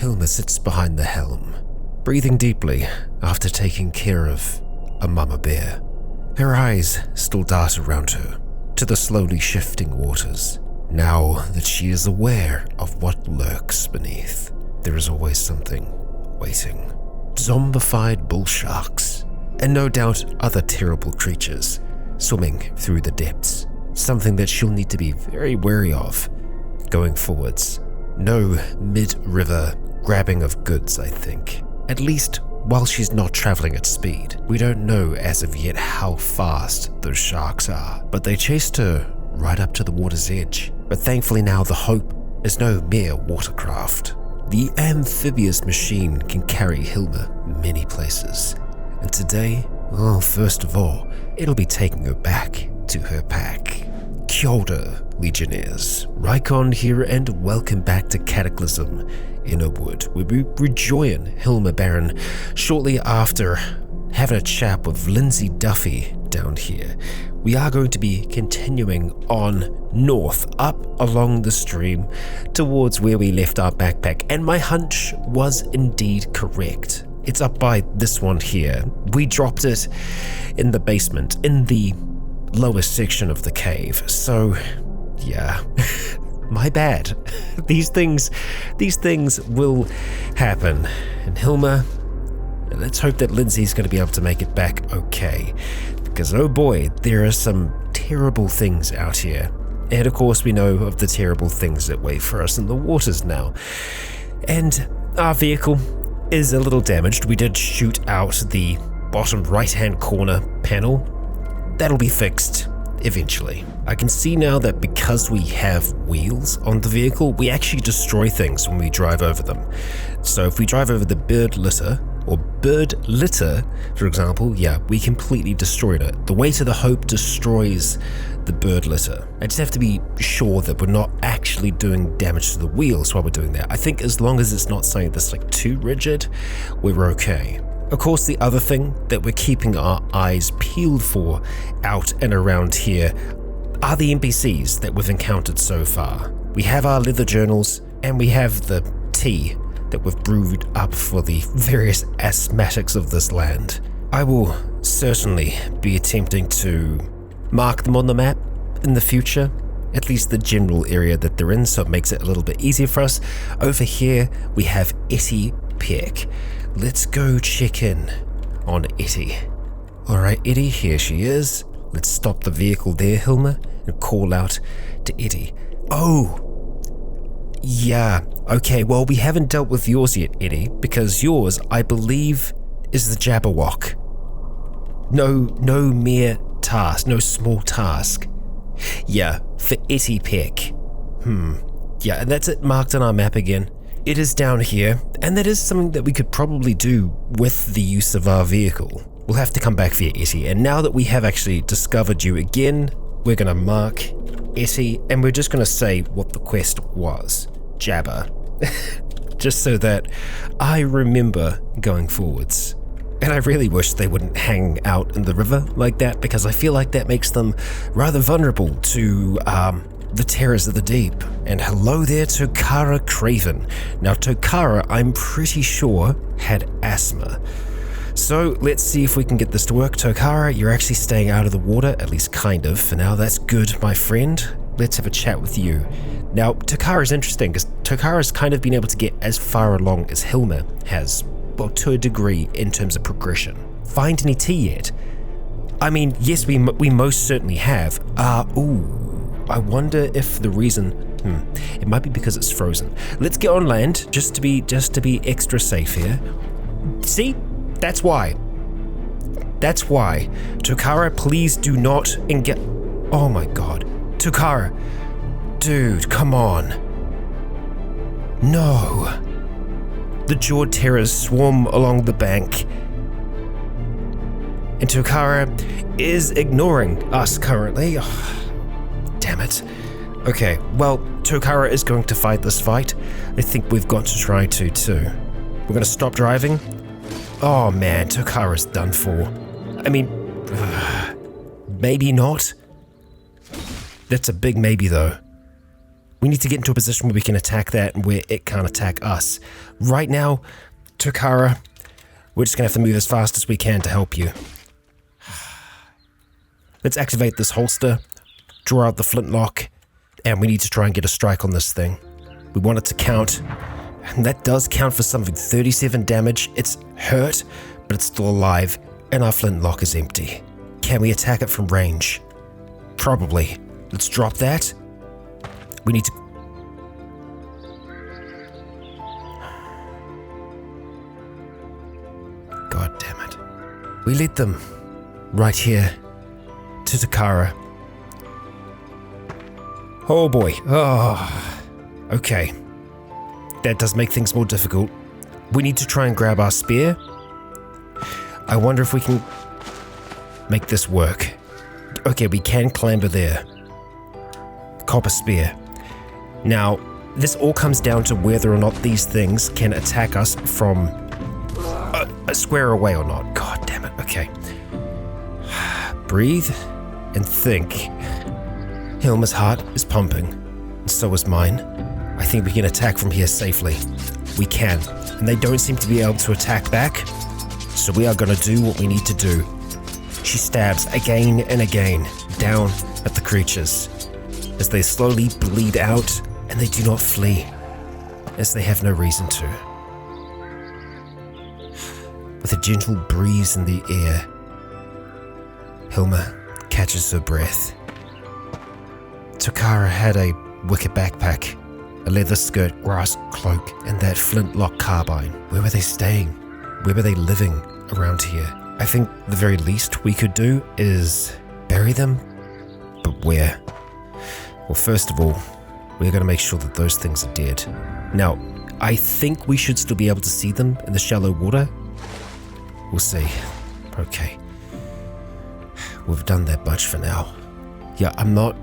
Hilma sits behind the helm, breathing deeply after taking care of a mama bear. Her eyes still dart around her to the slowly shifting waters. Now that she is aware of what lurks beneath, there is always something waiting. Zombified bull sharks, and no doubt other terrible creatures swimming through the depths. Something that she'll need to be very wary of going forwards. No mid-river grabbing of goods, I think. At least while she's not traveling at speed. We don't know as of yet how fast those sharks are, but they chased her right up to the water's edge. But thankfully now the Hope is no mere watercraft. The amphibious machine can carry Hilma many places. And today, well, first of all, it'll be taking her back to her pack. Kia ora, Legionnaires. Rycon here and welcome back to Cataclysm, Innawood, where we rejoin Hilma Baron shortly after having a chat with Lindsay Duffy down here. We are going to be continuing on north, up along the stream, towards where we left our backpack, and my hunch was indeed correct. It's up by this one here. We dropped it in the basement, in the lowest section of the cave, so yeah. My bad. These things will happen. And Hilma, let's hope that Lindsay's going to be able to make it back okay. Because oh boy, there are some terrible things out here. And of course we know of the terrible things that wait for us in the waters now. And our vehicle is a little damaged. We did shoot out the bottom right-hand corner panel. That'll be fixed eventually. I can see now that because we have wheels on the vehicle, we actually destroy things when we drive over them. So if we drive over the bird litter, for example, yeah, we completely destroyed it. The weight of the Hope destroys the bird litter. I just have to be sure that we're not actually doing damage to the wheels while we're doing that. I think as long as it's not something that's like too rigid, we're okay. Of course, the other thing that we're keeping our eyes peeled for out and around here are the NPCs that we've encountered so far. We have our leather journals and we have the tea that we've brewed up for the various asthmatics of this land. I will certainly be attempting to mark them on the map in the future, at least the general area that they're in, so it makes it a little bit easier for us. Over here we have Etty Peck. Let's go check in on Etty. Alright Etty, here she is. Let's stop the vehicle there, Hilma, and call out to Etty. Oh! Yeah, okay, well we haven't dealt with yours yet, Etty, because yours, I believe, is the jabberwock. No mere task, no small task. Yeah, for Etty Peck. Yeah, and that's it marked on our map again. It is down here, and that is something that we could probably do with the use of our vehicle. We'll have to come back for you, Etty, and now that we have actually discovered you again, we're going to mark Etty, and we're just going to say what the quest was. Jabber. Just so that I remember going forwards. And I really wish they wouldn't hang out in the river like that, because I feel like that makes them rather vulnerable to the terrors of the deep. And hello there, Tokara Craven. Now Tokara, I'm pretty sure, had asthma. So let's see if we can get this to work. Tokara, you're actually staying out of the water, at least kind of, for now. That's good, my friend. Let's have a chat with you. Now, Tokara's interesting, because Tokara's kind of been able to get as far along as Hilma has, well, to a degree in terms of progression. Find any tea yet? I mean, yes, we most certainly have. I wonder if the reason, it might be because it's frozen. Let's get on land, just to be extra safe here. See? That's why. Tokara, please do not engage. Oh my god. Tokara. Dude, come on. No. The jawed terrors swarm along the bank. And Tokara is ignoring us currently. Oh, damn it. Okay, well, Tokara is going to fight this fight. I think we've got to try to too. We're going to stop driving. Oh man, Tokara's done for. I mean, maybe not. That's a big maybe though. We need to get into a position where we can attack that and where it can't attack us. Right now, Takara, we're just going to have to move as fast as we can to help you. Let's activate this holster, draw out the flintlock, and we need to try and get a strike on this thing. We want it to count, and that does count for something. 37 damage. It's hurt, but it's still alive, and our flintlock is empty. Can we attack it from range? Probably. Let's drop that. We need to... God damn it. We lead them right here to Takara. Oh boy. Oh. Okay. That does make things more difficult. We need to try and grab our spear. I wonder if we can make this work. Okay, we can clamber there. Copper spear. Now, this all comes down to whether or not these things can attack us from a square away or not. God damn it. Okay. Breathe and think. Hilma's heart is pumping, and so is mine. I think we can attack from here safely. We can, and they don't seem to be able to attack back, so we are going to do what we need to do. She stabs again and again down at the creatures as they slowly bleed out, and they do not flee, as they have no reason to. With a gentle breeze in the air, Hilma catches her breath. Takara had a wicker backpack, a leather skirt, grass cloak, and that flintlock carbine. Where were they staying? Where were they living around here? I think the very least we could do is bury them, but where? Well, first of all, we're going to make sure that those things are dead. Now, I think we should still be able to see them in the shallow water. We'll see. Okay. We've done that much for now. Yeah, I'm not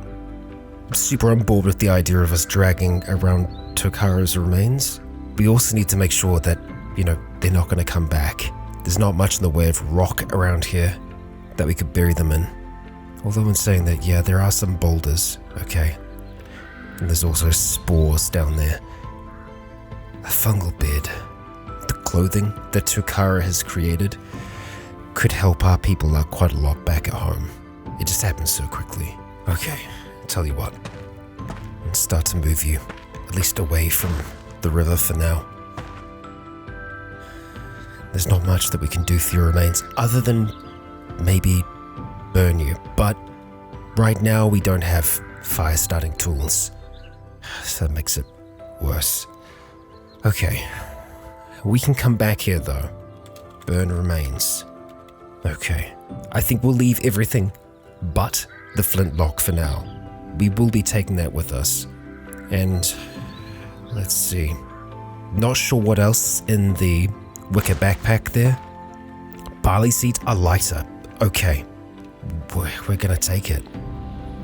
super on board with the idea of us dragging around Takara's remains. We also need to make sure that, they're not going to come back. There's not much in the way of rock around here that we could bury them in. Although in saying that, yeah, there are some boulders, okay. And there's also spores down there. A fungal bed. The clothing that Takara has created could help our people out quite a lot back at home. It just happens so quickly. Okay, I'll tell you what. Let's start to move you, at least away from the river for now. There's not much that we can do for your remains other than maybe burn you, but right now we don't have fire starting tools, so that makes it worse. Okay, we can come back here though. Burn remains. Okay, I think we'll leave everything but the flintlock for now. We will be taking that with us. And let's see. Not sure what else in the wicker backpack there. Barley seeds are lighter. Okay, we're gonna take it.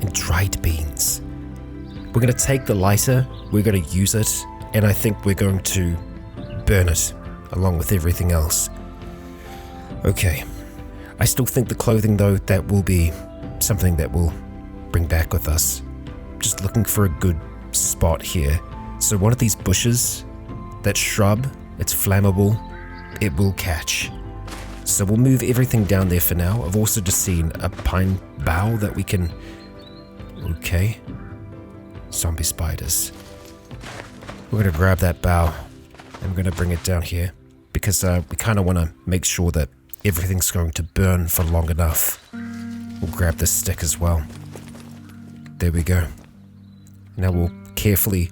And dried beans. We're gonna take the lighter, we're gonna use it, and I think we're going to burn it along with everything else. Okay. I still think the clothing though, that will be something that we'll bring back with us. Just looking for a good spot here. So one of these bushes, that shrub, it's flammable, it will catch. So we'll move everything down there for now. I've also just seen a pine bough that we can... Okay. Zombie spiders. We're gonna grab that bough and we're gonna bring it down here because we kind of want to make sure that everything's going to burn for long enough. We'll grab this stick as well. There we go. Now we'll carefully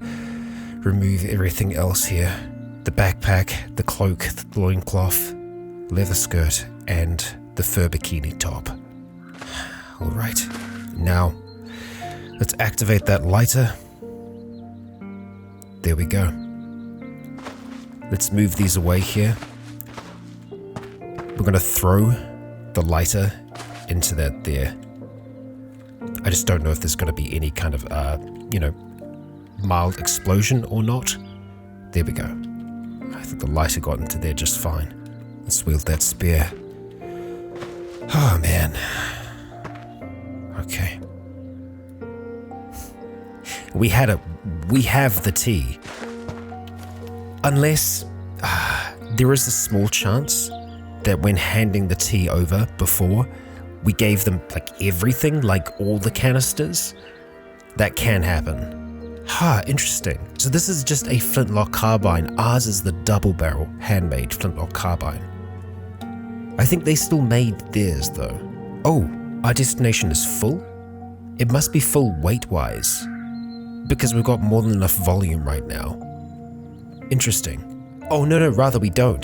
remove everything else here. The backpack, the cloak, the loincloth, leather skirt, and the fur bikini top. Alright, now let's activate that lighter. There we go. Let's move these away here. We're going to throw the lighter into that there. I just don't know if there's going to be any kind of, mild explosion or not. There we go. I think the lighter got into there just fine. Let's wield that spear. Oh, man. Okay. We had a we have the tea. Unless there is a small chance that when handing the tea over before, we gave them like everything, like all the canisters. That can happen. Interesting. So this is just a flintlock carbine. Ours is the double barrel handmade flintlock carbine. I think they still made theirs though. Oh, our destination is full? It must be full weight-wise, because we've got more than enough volume right now. Interesting. Oh, no, rather we don't.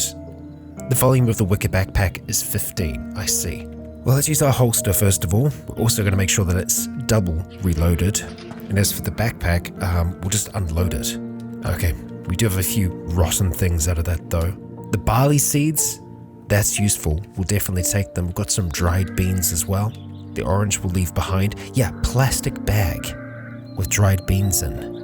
The volume of the wicker backpack is 15, I see. Well, let's use our holster first of all. We're also going to make sure that it's double reloaded. And as for the backpack, we'll just unload it. Okay, we do have a few rotten things out of that though. The barley seeds, that's useful. We'll definitely take them. We've got some dried beans as well. The orange we'll leave behind. Yeah, plastic bag with dried beans in.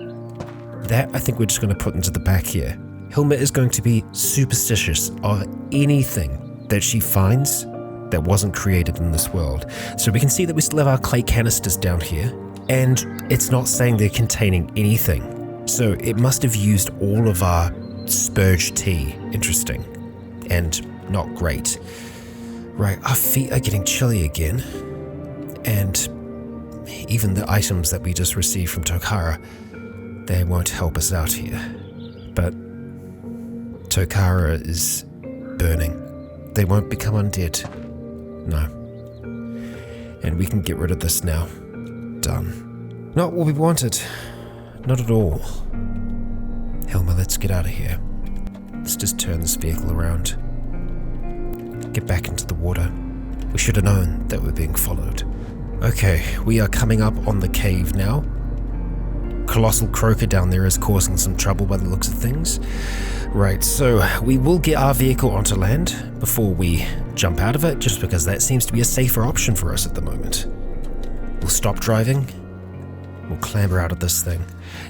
That I think we're just going to put into the back here. Hilma is going to be superstitious of anything that she finds that wasn't created in this world. So we can see that we still have our clay canisters down here, and it's not saying they're containing anything. So it must have used all of our spurge tea. Interesting. And not great. Right, our feet are getting chilly again. And even the items that we just received from Tokara, they won't help us out here. But Tokara is burning. They won't become undead. No. And we can get rid of this now. Done. Not what we wanted. Not at all. Hilma, let's get out of here. Let's just turn this vehicle around. Get back into the water. We should have known that we're being followed. Okay, we are coming up on the cave now. Colossal croaker down there is causing some trouble by the looks of things. Right, so we will get our vehicle onto land before we jump out of it, just because that seems to be a safer option for us at the moment. We'll stop driving. We'll clamber out of this thing,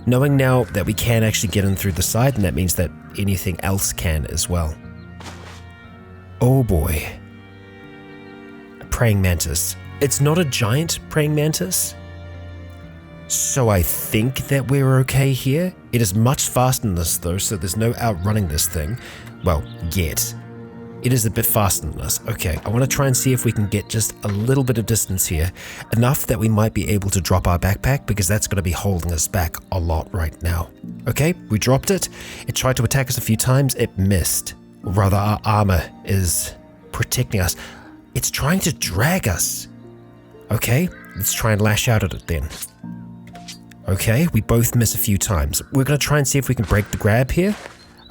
knowing now that we can actually get in through the side, and that means that anything else can as well. Oh boy. A praying mantis. It's not a giant praying mantis, so I think that we're okay here. It is much faster than us though, so there's no outrunning this thing. Well, yet. It is a bit faster than us. Okay, I want to try and see if we can get just a little bit of distance here, enough that we might be able to drop our backpack, because that's going to be holding us back a lot right now. Okay, we dropped it. It tried to attack us a few times. It missed. Or rather, our armor is protecting us. It's trying to drag us. Okay, let's try and lash out at it then. Okay, we both miss a few times. We're going to try and see if we can break the grab here.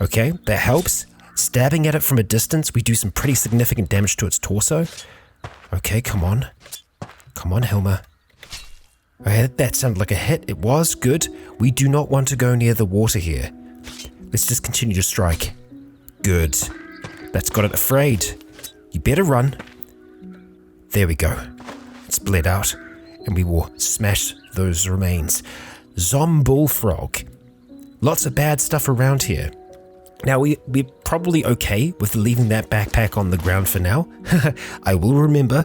Okay, that helps. Stabbing at it from a distance, we do some pretty significant damage to its torso. Okay, come on. Come on, Hilma. Okay, that sounded like a hit. It was good. We do not want to go near the water here. Let's just continue to strike. Good. That's got it afraid. You better run. There we go. It's bled out, and we will smash those remains. Zombullfrog. Lots of bad stuff around here. Now, we're probably okay with leaving that backpack on the ground for now. I will remember,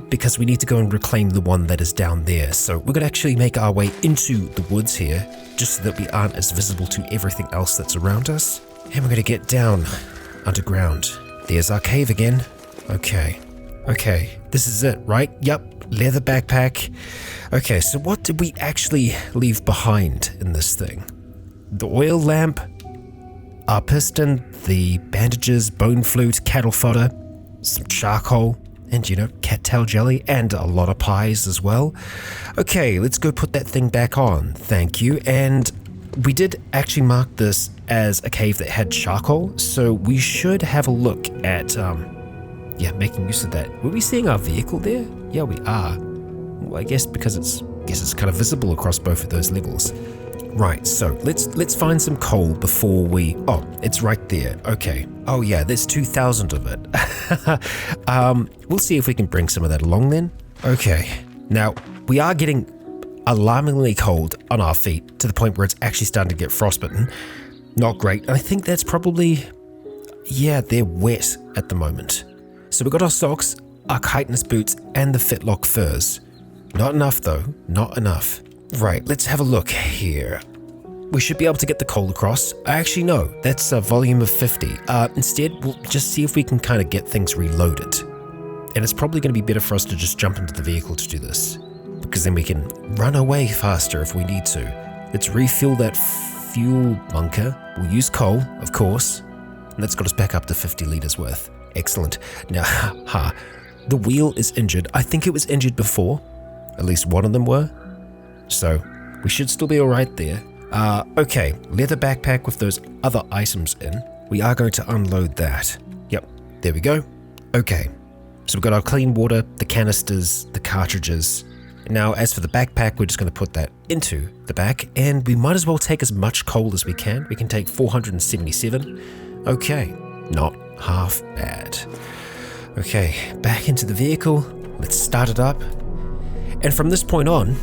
because we need to go and reclaim the one that is down there. So we're going to actually make our way into the woods here, just so that we aren't as visible to everything else that's around us. And we're going to get down underground. There's our cave again. Okay, this is it, right? Yep, leather backpack. Okay, so what did we actually leave behind in this thing? The oil lamp, our piston, the bandages, bone flute, cattle fodder, some charcoal, and cattail jelly, and a lot of pies as well. Okay, let's go put that thing back on. Thank you. And we did actually mark this as a cave that had charcoal, so we should have a look at, making use of that. Were we seeing our vehicle there? Yeah, we are. Well, I guess because it's kind of visible across both of those levels. Right, so let's find some coal before we... Oh, it's right there. Okay. Oh yeah, there's 2,000 of it. We'll see if we can bring some of that along then. Okay. Now, we are getting alarmingly cold on our feet to the point where it's actually starting to get frostbitten. Not great. I think that's probably... Yeah, they're wet at the moment. So we've got our socks, our chitinous boots, and the fitlock furs. Not enough though. Not enough. Right, let's have a look here. we should be able to get the coal across. Actually, no, that's a volume of 50. Instead, we'll just see if we can kind of get things reloaded. And it's probably going to be better for us to just jump into the vehicle to do this, because then we can run away faster if we need to. Let's refill that fuel bunker. We'll use coal, of course, and that's got us back up to 50 litres worth. Excellent. Now, the wheel is injured. I think it was injured before. At least one of them were. So we should still be all right there. Okay, leather backpack with those other items in. We are going to unload that. Yep, there we go. Okay, so we've got our clean water, the canisters, the cartridges. Now, as for the backpack, we're just going to put that into the back, and we might as well take as much coal as we can. We can take 477. Okay, not half bad. Okay, back into the vehicle. Let's start it up. And from this point on,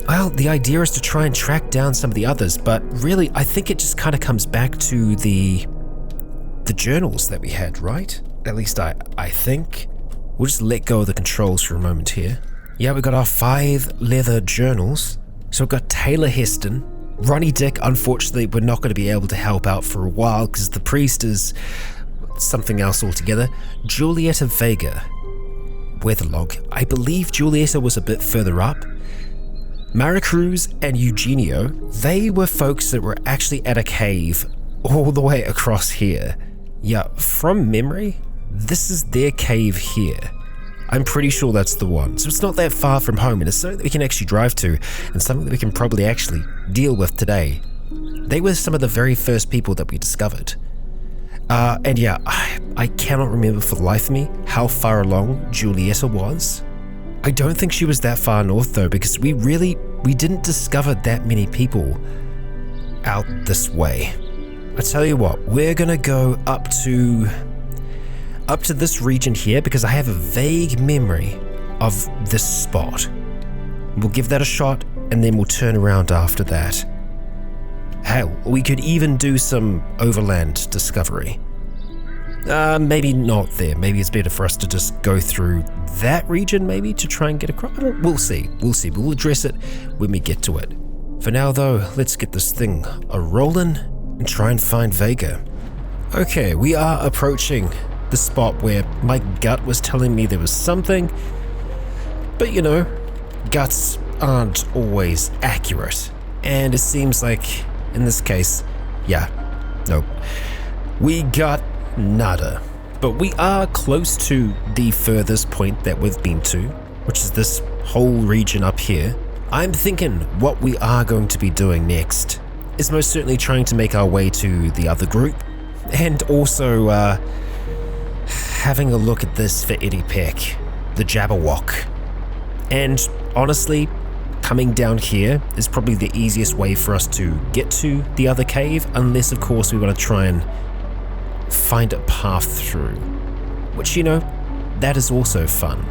well, the idea is to try and track down some of the others, but really, I think it just kind of comes back to the journals that we had, right? At least I think. We'll just let go of the controls for a moment here. Yeah, we got our 5 leather journals. So we've got Taylor Heston. Ronnie Dick, unfortunately, we're not going to be able to help out for a while because the priest is something else altogether. Julieta Vega. Weatherlog. I believe Julieta was a bit further up. Maricruz and Eugenio, they were folks that were actually at a cave all the way across here. Yeah, from memory, this is their cave here. I'm pretty sure that's the one. So it's not that far from home, and it's something that we can actually drive to, and something that we can probably actually deal with today. They were some of the very first people that we discovered. And yeah, I cannot remember for the life of me how far along Julieta was. I don't think she was that far north though, because we didn't discover that many people out this way. I tell you what, we're gonna go up to this region here because I have a vague memory of this spot. We'll give that a shot and then we'll turn around after that. Hell, we could even do some Overland discovery. Maybe not there. Maybe it's better for us to just go through that region maybe to try and get across. We'll see. We'll address it when we get to it. For now though, let's get this thing a-rolling and try and find Vega. Okay, we are approaching the spot where my gut was telling me there was something, but you know, guts aren't always accurate, and it seems like in this case, yeah, nope, we got nada. But we are close to the furthest point that we've been to, which is this whole region up here. I'm thinking what we are going to be doing next is most certainly trying to make our way to the other group, and also having a look at this for Eddie Peck, the Jabberwock. And honestly, coming down here is probably the easiest way for us to get to the other cave, unless of course we want to try and find a path through, which, you know, that is also fun.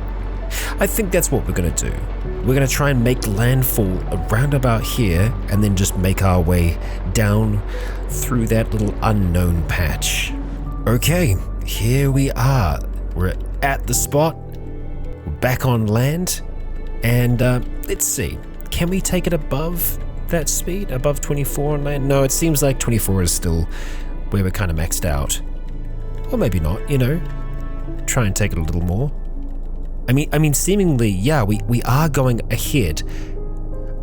I think that's what we're going to do. We're going to try and make landfall around about here and then just make our way down through that little unknown patch. Okay, here we are. We're at the spot. We're back on land. And let's see. Can we take it above that speed? Above 24 on land? No, it seems like 24 is still where we're kind of maxed out. Or maybe not, you know. Try and take it a little more. I mean, seemingly, yeah, we are going ahead.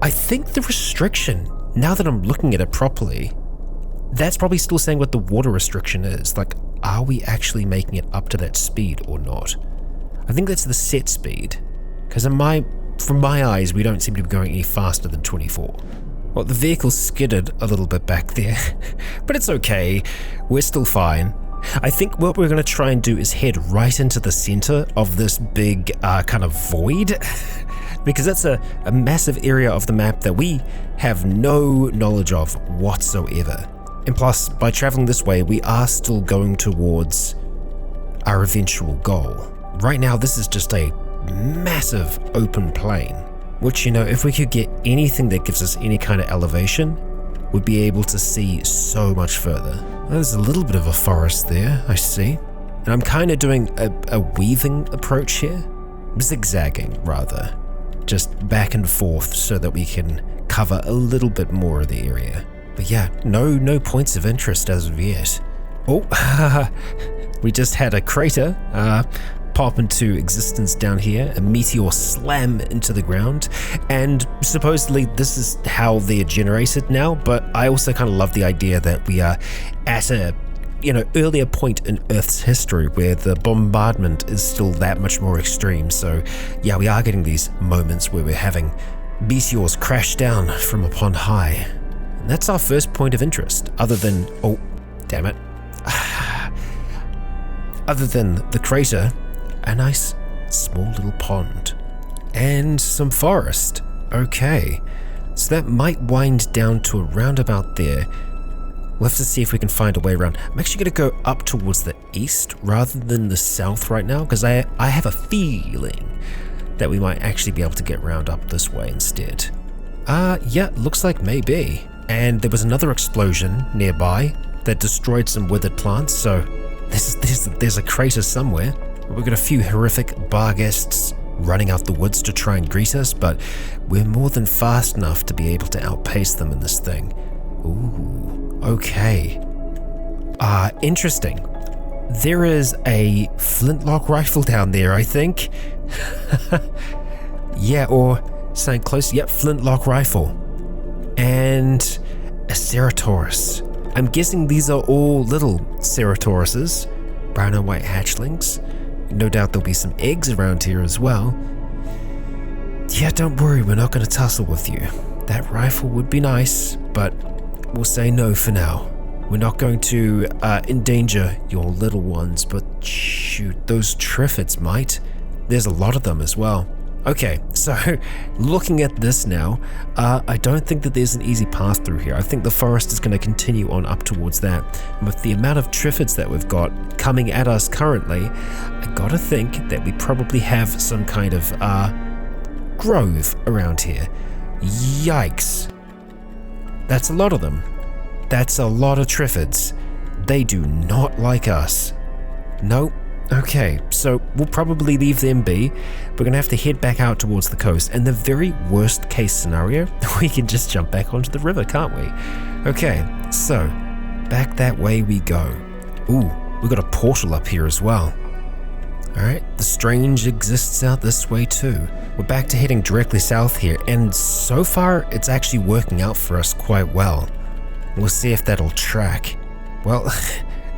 I think the restriction, now that I'm looking at it properly, that's probably still saying what the water restriction is. Like, are we actually making it up to that speed or not? I think that's the set speed. Because from my eyes, we don't seem to be going any faster than 24. Well, the vehicle skidded a little bit back there, but it's okay. We're still fine. I think what we're going to try and do is head right into the center of this big kind of void, because that's a massive area of the map that we have no knowledge of whatsoever. And plus, by traveling this way, we are still going towards our eventual goal. Right now, this is just a massive open plain, which, you know, if we could get anything that gives us any kind of elevation, we'd be able to see so much further. There's a little bit of a forest there, I see. And I'm kind of doing a weaving approach here. Zigzagging, rather. Just back and forth so that we can cover a little bit more of the area. But yeah, no points of interest as of yet. Oh, we just had a crater pop into existence down here, a meteor slam into the ground, and supposedly this is how they're generated now, but I also kind of love the idea that we are at a earlier point in Earth's history where the bombardment is still that much more extreme. So yeah, we are getting these moments where we're having meteors crash down from upon high. And that's our first point of interest, other than, oh, damn it. Other than the crater, a nice small little pond and some forest. Okay, so that might wind down to around about there. We'll have to see if we can find a way around. I'm actually going to go up towards the east rather than the south right now, because I have a feeling that we might actually be able to get around up this way instead. Yeah, looks like maybe. And there was another explosion nearby that destroyed some withered plants, so there's a crater somewhere. We've got a few horrific barghests running out the woods to try and greet us, but we're more than fast enough to be able to outpace them in this thing. Ooh, okay. Interesting. There is a flintlock rifle down there, I think. Yeah, or something close. Yep, flintlock rifle. And a Ceratoris. I'm guessing these are all little Ceratauruses, brown and white hatchlings. No doubt there'll be some eggs around here as well. Yeah, don't worry, we're not going to tussle with you. That rifle would be nice, but we'll say no for now. We're not going to endanger your little ones, but shoot, those Triffids might. There's a lot of them as well. Okay, so looking at this now, I don't think that there's an easy path through here. I think the forest is going to continue on up towards that. And with the amount of Triffids that we've got coming at us currently, I gotta think that we probably have some kind of grove around here. Yikes. That's a lot of them. That's a lot of Triffids. They do not like us. Nope. Okay, so we'll probably leave them be. We're gonna have to head back out towards the coast, and the very worst case scenario, we can just jump back onto the river, can't we? Okay, so back that way we go. Ooh, we've got a portal up here as well. Alright, the strange exists out this way too. We're back to heading directly south here, and so far it's actually working out for us quite well. We'll see if that'll track. Well,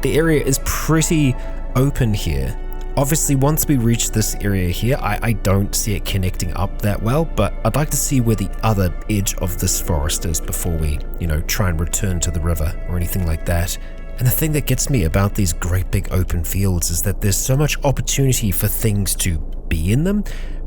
the area is pretty open here. Obviously, once we reach this area here, I don't see it connecting up that well, but I'd like to see where the other edge of this forest is before we, try and return to the river or anything like that. And the thing that gets me about these great big open fields is that there's so much opportunity for things to be in them,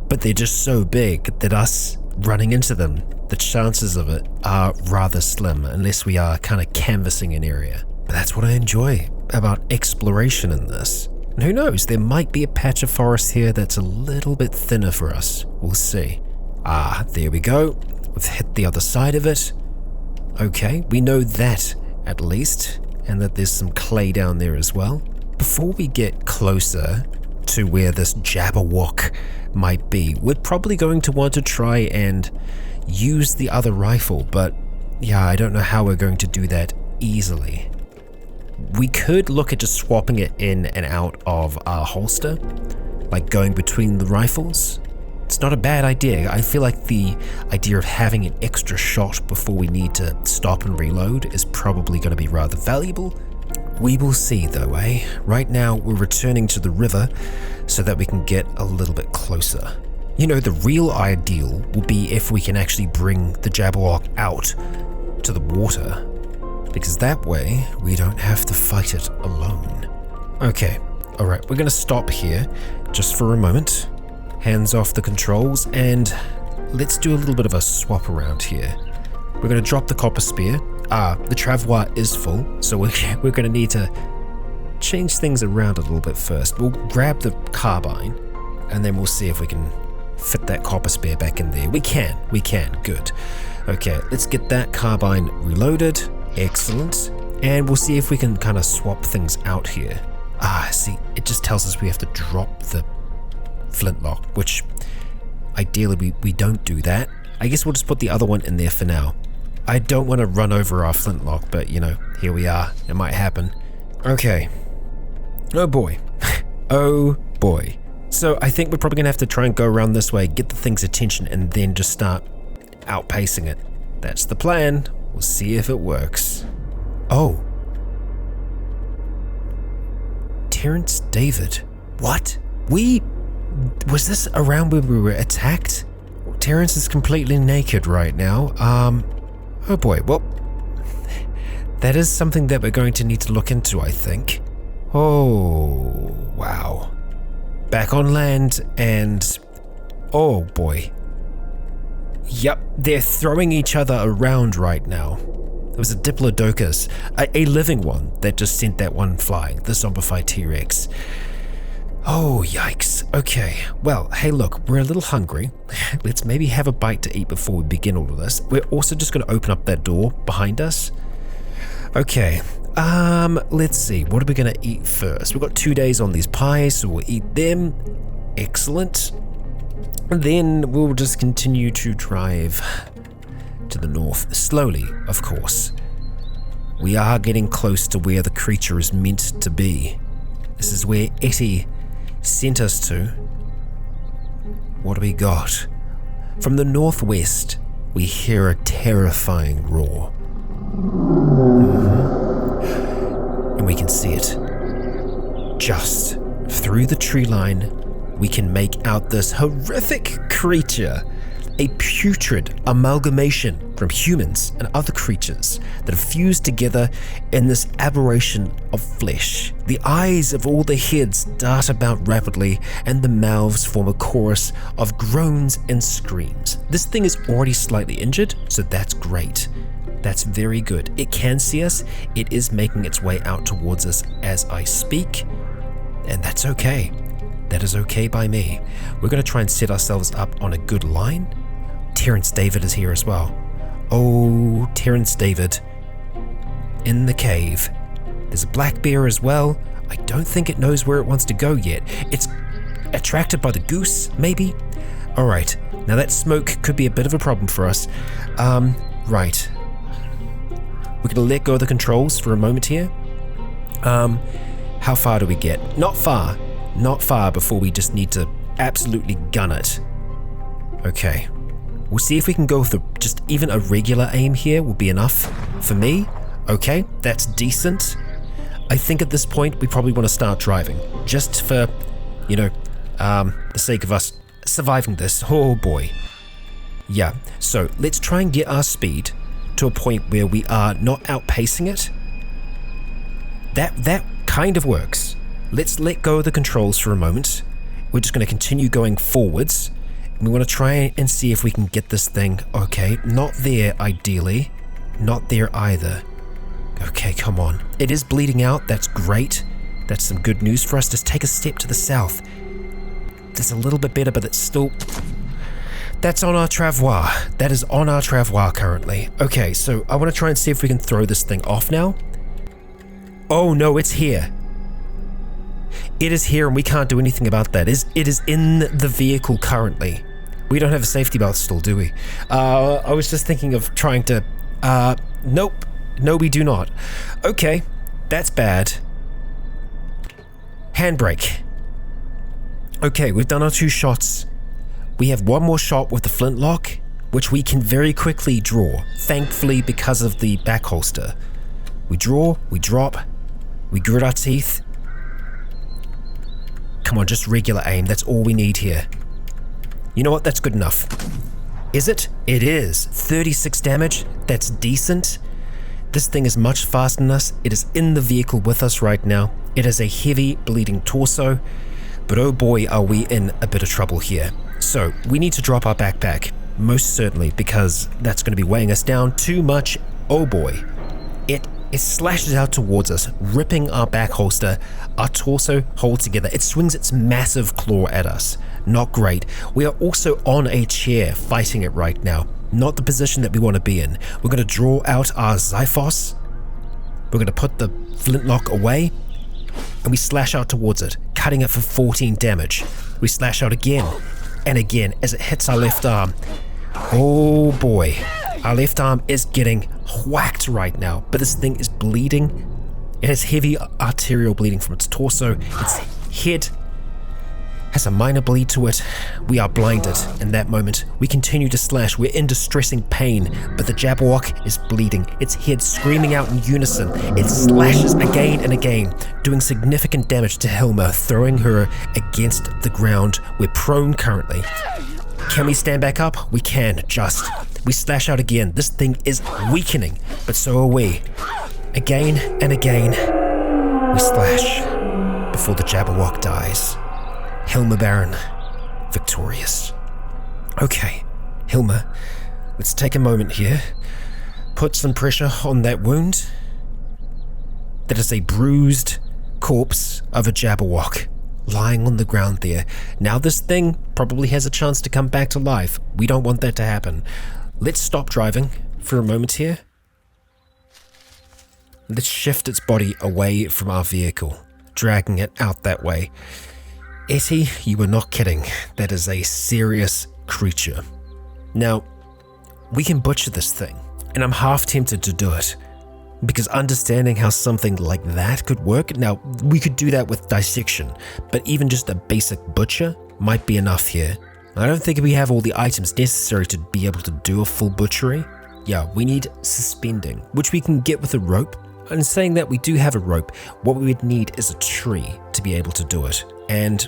but they're just so big that us running into them, the chances of it are rather slim unless we are kind of canvassing an area. But that's what I enjoy about exploration in this. And who knows, there might be a patch of forest here that's a little bit thinner for us. We'll see. There we go. We've hit the other side of it. Okay, we know that at least, and that there's some clay down there as well. Before we get closer to where this jabberwock might be, we're probably going to want to try and use the other rifle, but yeah, I don't know how we're going to do that easily. We could look at just swapping it in and out of our holster, like going between the rifles. It's not a bad idea. I feel like the idea of having an extra shot before we need to stop and reload is probably going to be rather valuable. We will see though, eh? Right now we're returning to the river so that we can get a little bit closer. The real ideal will be if we can actually bring the jabberwock out to the water, because that way we don't have to fight it alone. Okay, alright, we're going to stop here just for a moment. Hands off the controls, and let's do a little bit of a swap around here. We're going to drop the copper spear. The travois is full, so we're going to need to change things around a little bit first. We'll grab the carbine, and then we'll see if we can fit that copper spear back in there. We can, good. Okay, let's get that carbine reloaded. Excellent. And we'll see if we can kind of swap things out here. See, it just tells us we have to drop the flintlock, which ideally we don't do that. I guess we'll just put the other one in there for now. I don't want to run over our flintlock, but you know, here we are. It might happen. Okay. Oh boy. Oh boy. So I think we're probably gonna have to try and go around this way, get the thing's attention, and then just start outpacing it. That's the plan. We'll see if it works. Oh. Terence David. What? Was this around where we were attacked? Terence is completely naked right now. Oh boy, well, that is something that we're going to need to look into, I think. Oh, wow. Back on land and, oh boy. Yep, they're throwing each other around right now. There was a Diplodocus, a living one, that just sent that one flying, the zombified T-Rex. Oh, yikes. Okay, well, hey look, we're a little hungry. Let's maybe have a bite to eat before we begin all of this. We're also just going to open up that door behind us. Okay, let's see, what are we going to eat first? We've got 2 days on these pies, so we'll eat them. Excellent. And then we'll just continue to drive to the north, slowly, of course. We are getting close to where the creature is meant to be. This is where Etty sent us to. What do we got? From the northwest, we hear a terrifying roar. And we can see it. Just through the tree line, we can make out this horrific creature, a putrid amalgamation from humans and other creatures that have fused together in this aberration of flesh. The eyes of all the heads dart about rapidly, and the mouths form a chorus of groans and screams. This thing is already slightly injured, so that's great. That's very good. It can see us. It is making its way out towards us as I speak, and that's okay. That is okay by me. We're going to try and set ourselves up on a good line. Terence David is here as well. Oh, Terence David. In the cave. There's a black bear as well. I don't think it knows where it wants to go yet. It's attracted by the goose, maybe? Alright, now that smoke could be a bit of a problem for us. Right. We're going to let go of the controls for a moment here. How far do we get? Not far. Not far before we just need to absolutely gun it. Okay. We'll see if we can go with just even a regular aim here will be enough for me. Okay, that's decent. I think at this point we probably want to start driving. Just for, you know, the sake of us surviving this. Oh boy. Yeah, so let's try and get our speed to a point where we are not outpacing it. That kind of works. Let's let go of the controls for a moment. We're just going to continue going forwards. We want to try and see if we can get this thing. Okay, not there ideally. Not there either. Okay, come on. It is bleeding out. That's great. That's some good news for us. Just take a step to the south. That's a little bit better, but it's still... That's on our travois. That is on our travois currently. Okay, so I want to try and see if we can throw this thing off now. Oh no, it's here. It is here and we can't do anything about that. It is in the vehicle currently. We don't have a safety belt still, do we? I was just thinking of trying to... Nope. No, we do not. Okay, that's bad. Handbrake. Okay, we've done our 2 shots. We have 1 more shot with the flintlock, which we can very quickly draw, thankfully because of the back holster. We draw, we drop, we grit our teeth. Come on, just regular aim, that's all we need here. You know what, that's good enough. Is it? It is. 36 damage, that's decent. This thing is much faster than us. It is in the vehicle with us right now. It has a heavy bleeding torso, but oh boy are we in a bit of trouble here. So we need to drop our backpack, most certainly, because that's going to be weighing us down too much. Oh boy. It slashes out towards us, ripping our back holster. Our torso holds together. It swings its massive claw at us. Not great. We are also on a chair fighting it right now. Not the position that we want to be in. We're going to draw out our Xiphos. We're going to put the flintlock away. And we slash out towards it, cutting it for 14 damage. We slash out again and again as it hits our left arm. Oh boy. Our left arm is getting whacked right now, but this thing is bleeding. It has heavy arterial bleeding from its torso. Its head has a minor bleed to it. We are blinded in that moment. We continue to slash. We're in distressing pain, but the jabberwock is bleeding. Its head screaming out in unison. It slashes again and again, doing significant damage to Hilma, throwing her against the ground. We're prone currently. Can we stand back up? We can, just. We slash out again. This thing is weakening, but so are we. Again and again, we slash before the jabberwock dies. Hilma Baron, victorious. Okay, Hilma, let's take a moment here. Put some pressure on that wound. That is a bruised corpse of a jabberwock lying on the ground there. Now this thing probably has a chance to come back to life. We don't want that to happen. Let's stop driving for a moment here. Let's shift its body away from our vehicle, dragging it out that way. Etty, you were not kidding. That is a serious creature. Now, we can butcher this thing, and I'm half tempted to do it, because understanding how something like that could work, now, we could do that with dissection, but even just a basic butcher might be enough here. I don't think we have all the items necessary to be able to do a full butchery. Yeah, we need suspending, which we can get with a rope. And saying that, we do have a rope. What we would need is a tree to be able to do it. And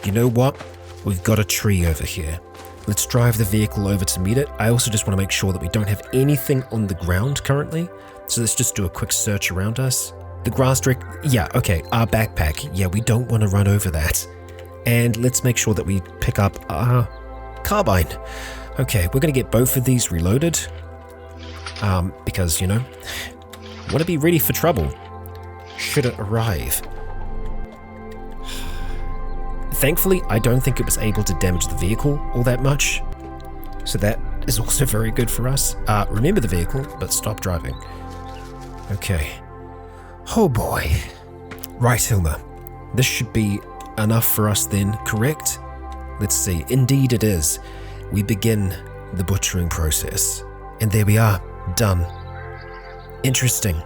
you know what? We've got a tree over here. Let's drive the vehicle over to meet it. I also just want to make sure that we don't have anything on the ground currently. So let's just do a quick search around us. The grass direct, yeah, okay, our backpack. Yeah, we don't want to run over that. And let's make sure that we pick up our carbine. Okay, we're going to get both of these reloaded. Because, you know, want to be ready for trouble should it arrive. Thankfully, I don't think it was able to damage the vehicle all that much, so that is also very good for us. Remember the vehicle, but stop driving. Okay. Oh boy. Right, Hilma. This should be enough for us then, correct? Let's see. Indeed it is. We begin the butchering process. And there we are. Done. Interesting.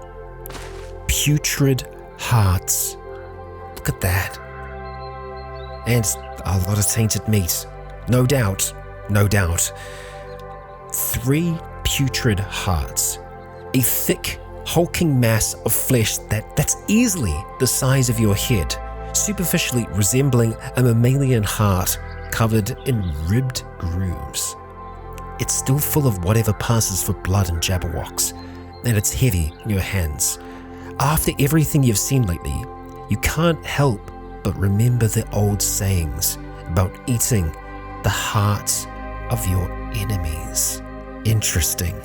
Putrid hearts. Look at that. And a lot of tainted meat. No doubt. No doubt. 3 putrid hearts. A thick, hulking mass of flesh that's easily the size of your head, superficially resembling a mammalian heart covered in ribbed grooves. It's still full of whatever passes for blood and jabberwocks, and it's heavy in your hands. After everything you've seen lately, you can't help but remember the old sayings about eating the hearts of your enemies. Interesting.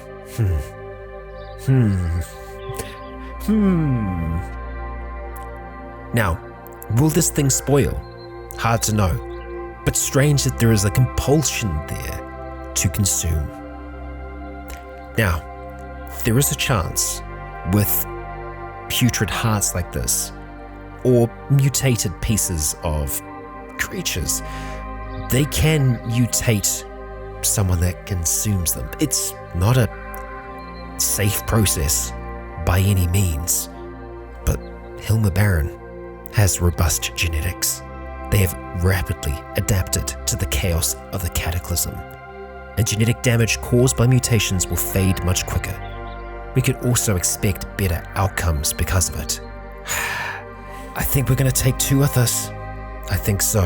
Now, will this thing spoil? Hard to know, but strange that there is a compulsion there to consume. Now, there is a chance with putrid hearts like this, or mutated pieces of creatures, they can mutate someone that consumes them. It's not a safe process by any means, but Hilma Baron has robust genetics. They have rapidly adapted to the chaos of the Cataclysm, and genetic damage caused by mutations will fade much quicker. We could also expect better outcomes because of it. I think we're going to take 2 with us. I think so.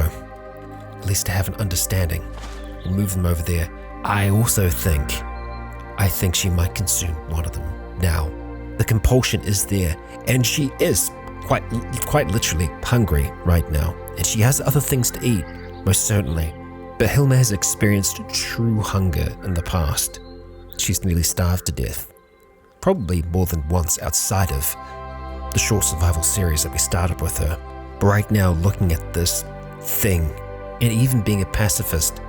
At least to have an understanding. We'll move them over there. I also think she might consume one of them. Now, the compulsion is there, and she is quite literally hungry right now, and she has other things to eat, most certainly. But Hilma has experienced true hunger in the past. She's nearly starved to death, probably more than once outside of the short survival series that we started with her. But right now, looking at this thing, and even being a pacifist,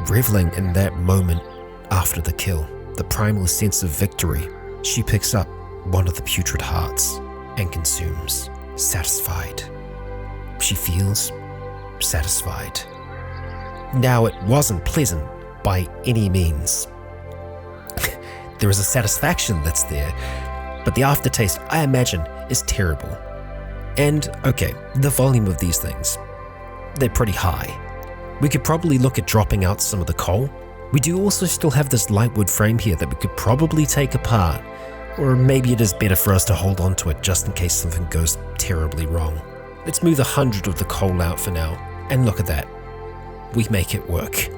reveling in that moment after the kill, the primal sense of victory, she picks up one of the putrid hearts and consumes, satisfied. She feels satisfied. Now, it wasn't pleasant by any means, There is a satisfaction that's there, but the aftertaste, I imagine, is terrible. And, okay, the volume of these things, they're pretty high. We could probably look at dropping out some of the coal. We do also still have this light wood frame here that we could probably take apart, or maybe it is better for us to hold on to it just in case something goes terribly wrong. Let's move 100 of the coal out for now, and look at that. We make it work.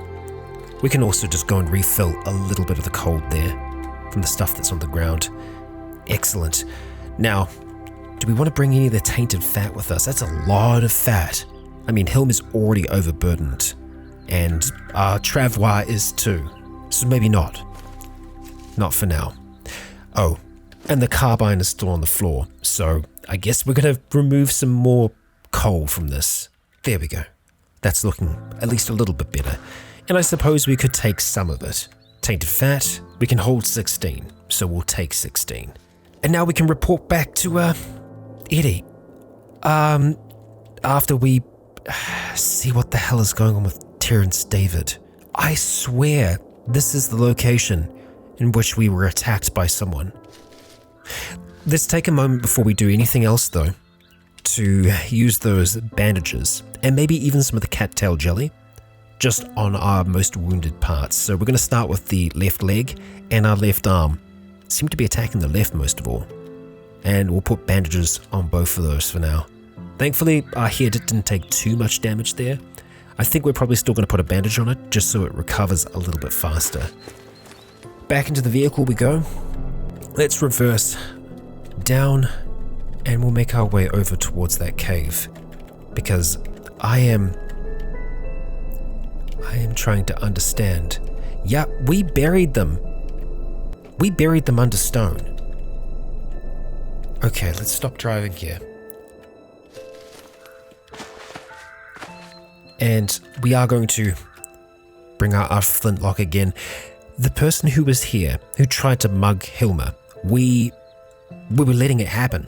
We can also just go and refill a little bit of the coal there from the stuff that's on the ground. Excellent. Now, do we want to bring any of the tainted fat with us? That's a lot of fat. I mean, Hilma's already overburdened, and our Travois is too, so maybe not. Not for now. Oh, and the carbine is still on the floor, so I guess we're going to remove some more coal from this. There we go. That's looking at least a little bit better. And I suppose we could take some of it. Tainted fat, we can hold 16, so we'll take 16. And now we can report back to, Eddie. After we see what the hell is going on with Terence David. I swear this is the location in which we were attacked by someone. Let's take a moment before we do anything else though, to use those bandages and maybe even some of the cattail jelly just on our most wounded parts. So we're going to start with the left leg and our left arm. Seem to be attacking the left most of all. And we'll put bandages on both of those for now. Thankfully, our head didn't take too much damage there. I think we're probably still going to put a bandage on it just so it recovers a little bit faster. Back into the vehicle we go. Let's reverse down and we'll make our way over towards that cave, because I am trying to understand. Yeah, we buried them. We buried them under stone. Okay, let's stop driving here. And we are going to bring out our flintlock again. The person who was here, who tried to mug Hilma, we were letting it happen.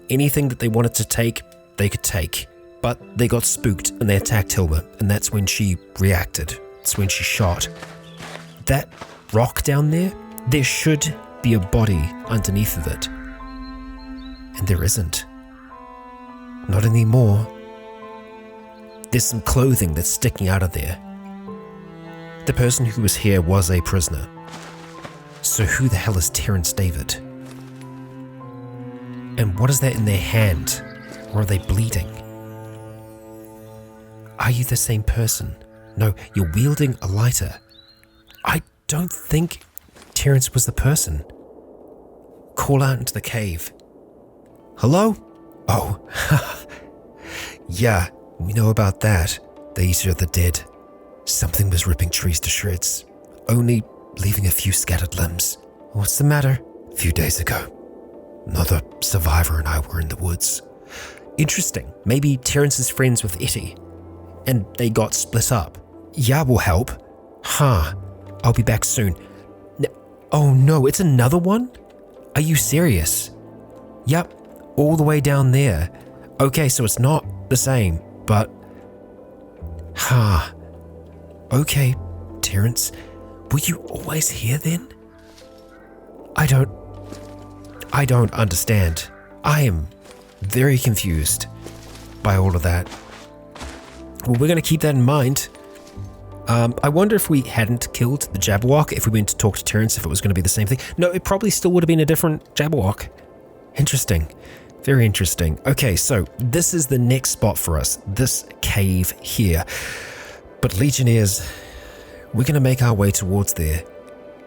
Anything that they wanted to take, they could take. But they got spooked and they attacked Hilma, and that's when she reacted. It's when she shot. That rock down there, there should be a body underneath of it. And there isn't. Not anymore. There's some clothing that's sticking out of there. The person who was here was a prisoner. So who the hell is Terence David? And what is that in their hand? Or are they bleeding? Are you the same person? No, you're wielding a lighter. I don't think Terence was the person. Call out into the cave. Hello? Oh, yeah, we know about that. The Eater of the Dead. Something was ripping trees to shreds, only leaving a few scattered limbs. What's the matter? A few days ago, another survivor and I were in the woods. Interesting. Maybe Terence is friends with Etty, and they got split up. Yeah, will help. Huh. I'll be back soon. Oh no, it's another one? Are you serious? Yep, all the way down there. Okay, so it's not the same, but... Huh. Okay, Terence, were you always here then? I don't understand. I am very confused by all of that. Well, we're going to keep that in mind. I wonder if we hadn't killed the jabberwock, if we went to talk to Terence, if it was going to be the same thing. No, it probably still would have been a different jabberwock. Interesting. Very interesting. Okay, so this is the next spot for us, this cave here. But Legionnaires, we're going to make our way towards there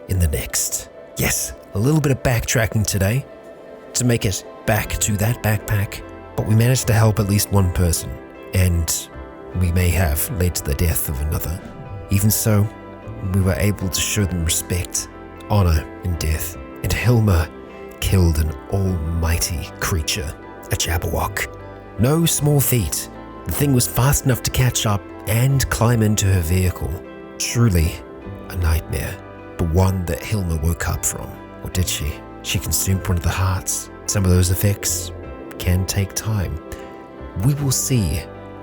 in the next. Yes, a little bit of backtracking today to make it back to that backpack, but we managed to help at least one person, and we may have led to the death of another. Even so, we were able to show them respect, honor in death, and Hilma killed an almighty creature, a jabberwock. No small feat. The thing was fast enough to catch up and climb into her vehicle. Truly a nightmare, but one that Hilma woke up from. Or did she? She consumed one of the hearts. Some of those effects can take time. We will see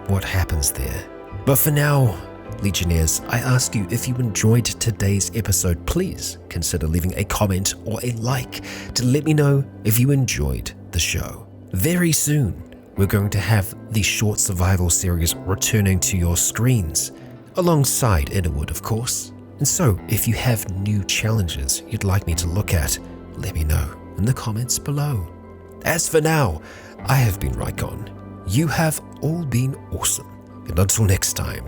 what happens there. But for now, Legionnaires, I ask you, if you enjoyed today's episode, please consider leaving a comment or a like to let me know if you enjoyed the show. Very soon, we're going to have the short survival series returning to your screens, alongside Innawood, of course. And so, if you have new challenges you'd like me to look at, let me know in the comments below. As for now, I have been Rycon. You have all been awesome. And until next time,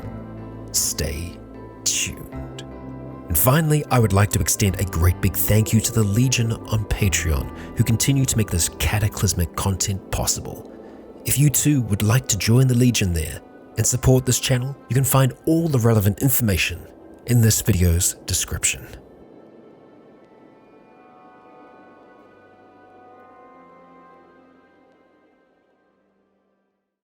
stay tuned. And finally, I would like to extend a great big thank you to the Legion on Patreon, who continue to make this cataclysmic content possible. If you too would like to join the Legion there and support this channel, you can find all the relevant information in this video's description.